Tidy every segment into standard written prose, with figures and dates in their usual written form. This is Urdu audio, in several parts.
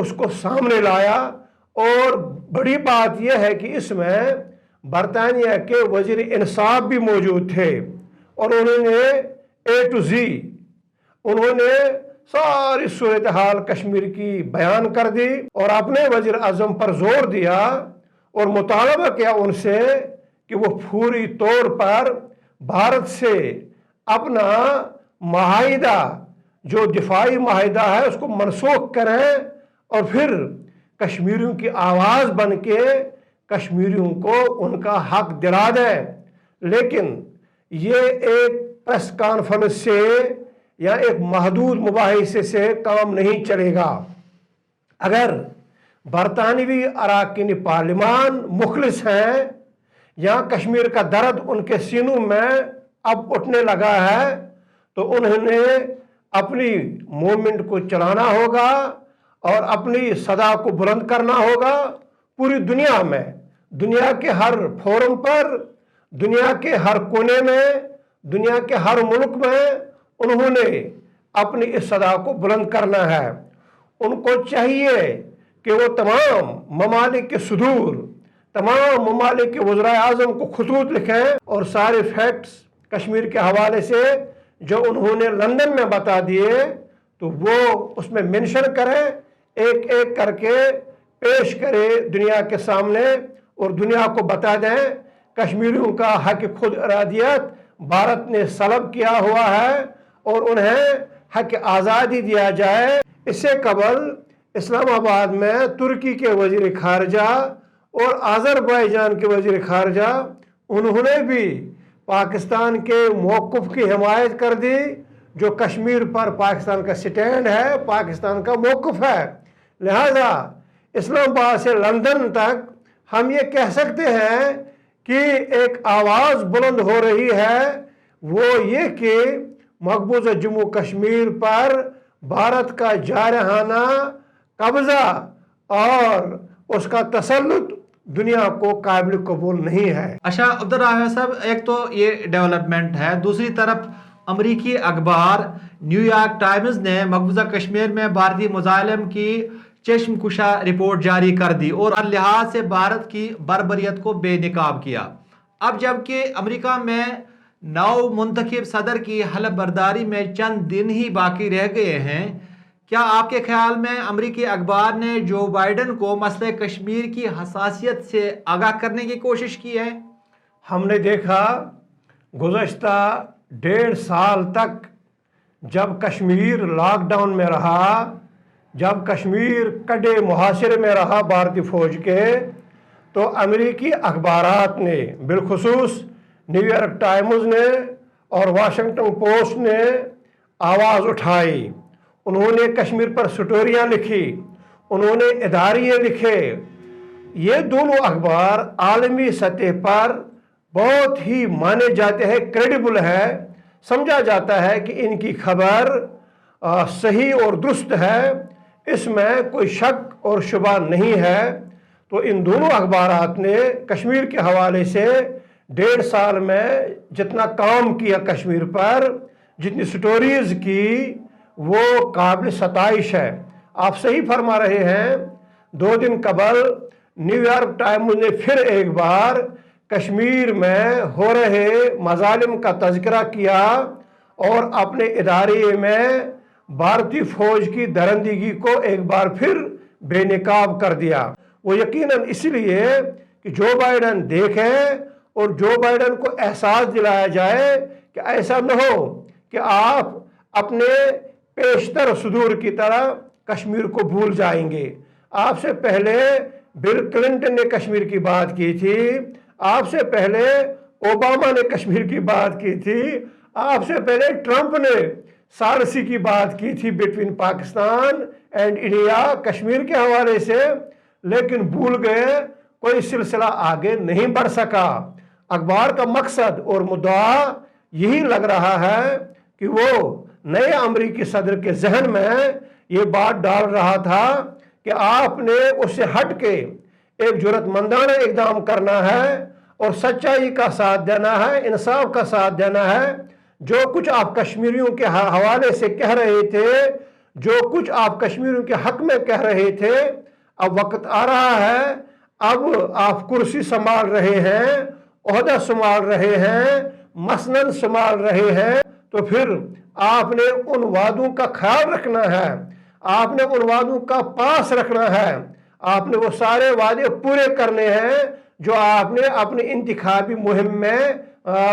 اس کو سامنے لایا، اور بڑی بات یہ ہے کہ اس میں برطانیہ کے وزیر انصاف بھی موجود تھے، اور انہوں نے اے ٹو زی انہوں نے ساری صورتحال کشمیر کی بیان کر دی، اور اپنے وزیر اعظم پر زور دیا اور مطالبہ کیا ان سے کہ وہ فوری طور پر بھارت سے اپنا معاہدہ جو دفاعی معاہدہ ہے اس کو منسوخ کریں، اور پھر کشمیریوں کی آواز بن کے کشمیریوں کو ان کا حق دلا دیں۔ لیکن یہ ایک پریس کانفرنس سے یا ایک محدود مباحثے سے کام نہیں چلے گا۔ اگر برطانوی اراکین پارلیمان مخلص ہیں یا کشمیر کا درد ان کے سینوں میں اب اٹھنے لگا ہے، تو انہوں نے اپنی موومنٹ کو چلانا ہوگا اور اپنی صدا کو بلند کرنا ہوگا پوری دنیا میں، دنیا کے ہر فورم پر، دنیا کے ہر کونے میں، دنیا کے ہر ملک میں انہوں نے اپنی اس صدا کو بلند کرنا ہے۔ ان کو چاہیے کہ وہ تمام ممالک کے صدور، تمام ممالک کے وزراء اعظم کو خطوط لکھیں اور سارے فیکٹس کشمیر کے حوالے سے جو انہوں نے لندن میں بتا دیے تو وہ اس میں منشن کریں، ایک ایک کر کے پیش کرے دنیا کے سامنے، اور دنیا کو بتا دیں کشمیریوں کا حق خود ارادیت بھارت نے سلب کیا ہوا ہے اور انہیں حق آزادی دیا جائے۔ اس سے قبل اسلام آباد میں ترکی کے وزیر خارجہ اور آذربائیجان کے وزیر خارجہ انہوں نے بھی پاکستان کے موقف کی حمایت کر دی، جو کشمیر پر پاکستان کا سٹینڈ ہے، پاکستان کا موقف ہے۔ لہذا اسلام آباد سے لندن تک ہم یہ کہہ سکتے ہیں کہ ایک آواز بلند ہو رہی ہے، وہ یہ کہ مقبوضہ جموں کشمیر پر بھارت کا جارحانہ قبضہ اور اس کا تسلط دنیا کو قابل قبول نہیں ہے۔ اچھا عبدالرحمن صاحب، ایک تو یہ ڈیولپمنٹ ہے، دوسری طرف امریکی اخبار نیو یارک ٹائمز نے مقبوضہ کشمیر میں بھارتی مظالم کی چشم کشا رپورٹ جاری کر دی اور ہر لحاظ سے بھارت کی بربریت کو بے نقاب کیا۔ اب جبکہ امریکہ میں نو منتخب صدر کی حلف برداری میں چند دن ہی باقی رہ گئے ہیں، کیا آپ کے خیال میں امریکی اخبار نے جو بائیڈن کو مسئلہ کشمیر کی حساسیت سے آگاہ کرنے کی کوشش کی ہے؟ ہم نے دیکھا گزشتہ 1.5 سال تک جب کشمیر لاک ڈاؤن میں رہا، جب کشمیر کڑے محاصرے میں رہا بھارتی فوج کے، تو امریکی اخبارات نے بالخصوص نیو یارک ٹائمز نے اور واشنگٹن پوسٹ نے آواز اٹھائی۔ انہوں نے کشمیر پر سٹوریاں لکھی، انہوں نے اداریے لکھے۔ یہ دونوں اخبار عالمی سطح پر بہت ہی مانے جاتے ہیں، کریڈیبل ہے، سمجھا جاتا ہے کہ ان کی خبر صحیح اور درست ہے، اس میں کوئی شک اور شبہ نہیں ہے۔ تو ان دونوں اخبارات نے کشمیر کے حوالے سے 1.5 سال میں جتنا کام کیا کشمیر پر، جتنی سٹوریز کی، وہ قابل ستائش ہے۔ آپ صحیح فرما رہے ہیں، 2 دن قبل نیو یارک ٹائمز نے پھر ایک بار کشمیر میں ہو رہے مظالم کا تذکرہ کیا اور اپنے ادارے میں بھارتی فوج کی درندگی کو ایک بار پھر بے نقاب کر دیا۔ وہ یقیناً اس لیے کہ جو بائیڈن دیکھیں اور جو بائیڈن کو احساس دلایا جائے کہ ایسا نہ ہو کہ آپ اپنے پیشتر صدور کی طرح کشمیر کو بھول جائیں گے۔ آپ سے پہلے بل کلنٹن نے کشمیر کی بات کی تھی، آپ سے پہلے اوباما نے کشمیر کی بات کی تھی، آپ سے پہلے ٹرمپ نے سالسی کی بات کی تھی between Pakistan and India Kashmir کے حوالے سے، لیکن بھول گئے، کوئی سلسلہ آگے نہیں بڑھ سکا۔ اخبار کا مقصد اور مدعا یہی لگ رہا ہے کہ وہ نئے امریکی صدر کے ذہن میں یہ بات ڈال رہا تھا کہ آپ نے اس سے ہٹ کے ایک جرأت مندانہ اقدام کرنا ہے اور سچائی کا ساتھ دینا ہے، انصاف کا ساتھ دینا ہے۔ جو کچھ آپ کشمیریوں کے حوالے سے کہہ رہے تھے، جو کچھ آپ کشمیریوں کے حق میں کہہ رہے تھے، اب وقت آ رہا ہے، اب آپ کرسی سنبھال رہے ہیں، عہدہ سنبھال رہے ہیں، مسند سنبھال رہے ہیں، تو پھر آپ نے ان وعدوں کا خیال رکھنا ہے، آپ نے ان وعدوں کا پاس رکھنا ہے، آپ نے وہ سارے وعدے پورے کرنے ہیں جو آپ نے اپنی انتخابی مہم میں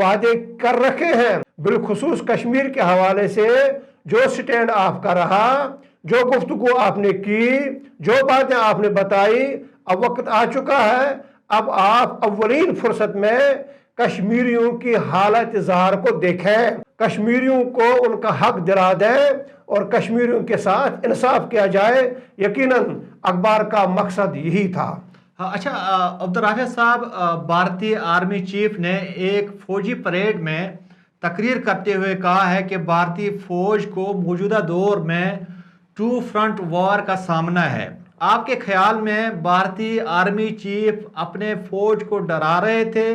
وعدے کر رکھے ہیں۔ بالخصوص کشمیر کے حوالے سے جو سٹینڈ آپ کا رہا، جو گفتگو آپ نے کی، جو باتیں آپ نے بتائی، اب وقت آ چکا ہے، اب آپ اولین فرصت میں کشمیریوں کی حالت ظاہر کو دیکھیں، کشمیریوں کو ان کا حق دلا دیں اور کشمیریوں کے ساتھ انصاف کیا جائے۔ یقیناً اخبار کا مقصد یہی تھا۔ اچھا عبدالرافع صاحب، بھارتی آرمی چیف نے ایک فوجی پریڈ میں تقریر کرتے ہوئے کہا ہے کہ بھارتی فوج کو موجودہ دور میں 2 فرنٹ وار کا سامنا ہے۔ آپ کے خیال میں بھارتی آرمی چیف اپنے فوج کو ڈرا رہے تھے،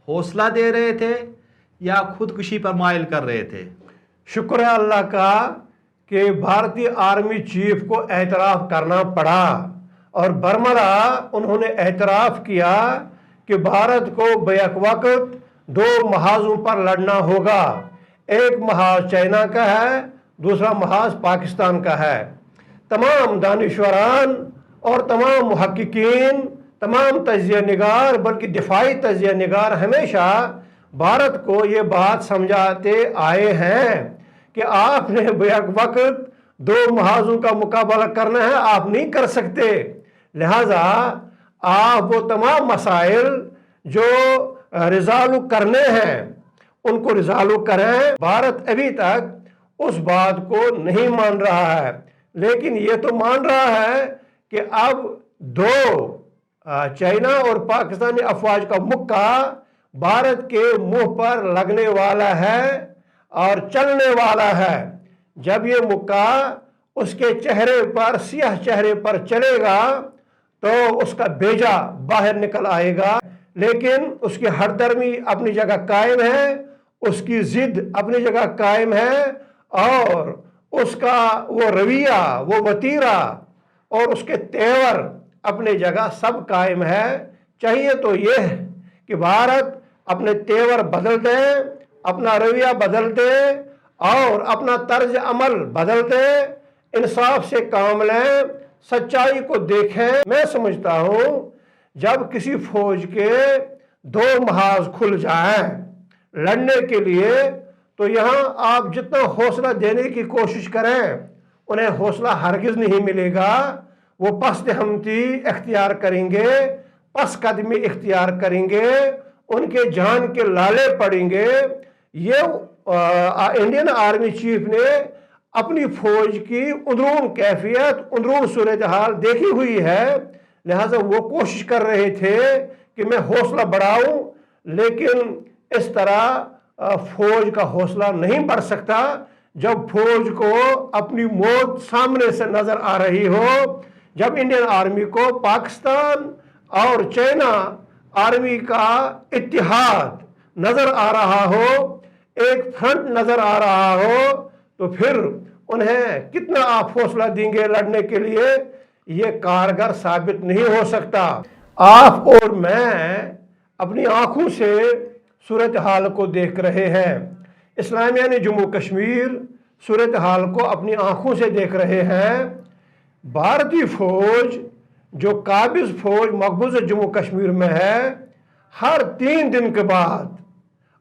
حوصلہ دے رہے تھے، یا خودکشی پر مائل کر رہے تھے؟ شکر ہے اللہ کا کہ بھارتی آرمی چیف کو اعتراف کرنا پڑا، اور برملا انہوں نے اعتراف کیا کہ بھارت کو بیک وقت 2 محاذوں پر لڑنا ہوگا، ایک محاذ چائنا کا ہے، دوسرا محاذ پاکستان کا ہے۔ تمام دانشوران اور تمام محققین، تمام تجزیہ نگار، بلکہ دفاعی تجزیہ نگار ہمیشہ بھارت کو یہ بات سمجھاتے آئے ہیں کہ آپ نے بیک وقت 2 محاذوں کا مقابلہ کرنا ہے، آپ نہیں کر سکتے، لہٰذا آپ وہ تمام مسائل جو ریزالو کرنے ہیں ان کو ریزالو کریں۔ بھارت ابھی تک اس بات کو نہیں مان رہا ہے، لیکن یہ تو مان رہا ہے کہ اب 2 چائنا اور پاکستانی افواج کا مکہ بھارت کے منہ پر لگنے والا ہے اور چلنے والا ہے۔ جب یہ مکہ اس کے چہرے پر، سیاہ چہرے پر چلے گا تو اس کا بیجا باہر نکل آئے گا، لیکن اس کی ہر درمی اپنی جگہ قائم ہے، اس کی ضد اپنی جگہ قائم ہے، اور اس کا وہ رویہ، وہ وتیرہ اور اس کے تیور اپنی جگہ سب قائم ہے۔ چاہیے تو یہ کہ بھارت اپنے تیور بدل دے، اپنا رویہ بدل دے اور اپنا طرز عمل بدل دے، انصاف سے کام لیں، سچائی کو دیکھیں۔ میں سمجھتا ہوں جب کسی فوج کے 2 محاذ کھل جائیں لڑنے کے لیے، تو یہاں آپ جتنا حوصلہ دینے کی کوشش کریں انہیں حوصلہ ہرگز نہیں ملے گا، وہ پست ہمتی اختیار کریں گے، پس قدمی اختیار کریں گے، ان کے جان کے لالے پڑیں گے۔ یہ انڈین آرمی چیف نے اپنی فوج کی اندرون کیفیت، اندرون صورتحال دیکھی ہوئی ہے، لہٰذا وہ کوشش کر رہے تھے کہ میں حوصلہ بڑھاؤں، لیکن اس طرح فوج کا حوصلہ نہیں بڑھ سکتا جب فوج کو اپنی موت سامنے سے نظر آ رہی ہو، جب انڈین آرمی کو پاکستان اور چائنا آرمی کا اتحاد نظر آ رہا ہو، ایک فرنٹ نظر آ رہا ہو، تو پھر انہیں کتنا آپ حوصلہ دیں گے لڑنے کے لیے؟ یہ کارگر ثابت نہیں ہو سکتا۔ آپ اور میں اپنی آنکھوں سے صورتحال کو دیکھ رہے ہیں، اسلامیہ نے جموں کشمیر صورتحال کو اپنی آنکھوں سے دیکھ رہے ہیں۔ بھارتی فوج جو قابض فوج مقبوضہ جموں کشمیر میں ہے، ہر 3 دن کے بعد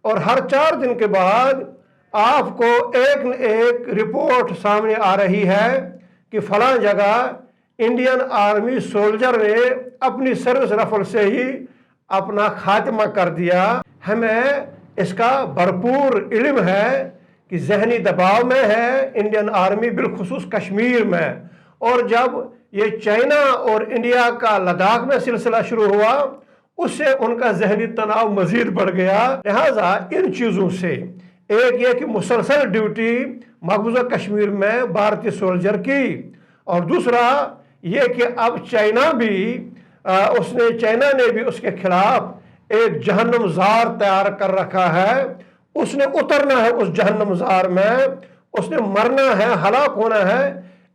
اور ہر 4 دن کے بعد آپ کو ایک نہ ایک رپورٹ سامنے آ رہی ہے کہ فلاں جگہ انڈین آرمی سولجر نے اپنی سروس رفل سے ہی اپنا خاتمہ کر دیا۔ ہمیں اس کا بھرپور علم ہے کہ ذہنی دباؤ میں ہے انڈین آرمی، بالخصوص کشمیر میں، اور جب یہ چائنا اور انڈیا کا لداخ میں سلسلہ شروع ہوا، اس سے ان کا ذہنی تناؤ مزید بڑھ گیا۔ لہٰذا ان چیزوں سے ایک یہ کہ مسلسل ڈیوٹی مقبوضہ کشمیر میں بھارتی سولجر کی، اور دوسرا یہ کہ اب چائنا نے بھی اس کے خلاف ایک جہنم زار تیار کر رکھا ہے، اس نے اترنا ہے اس جہنم زار میں، اس نے مرنا ہے، ہلاک ہونا ہے،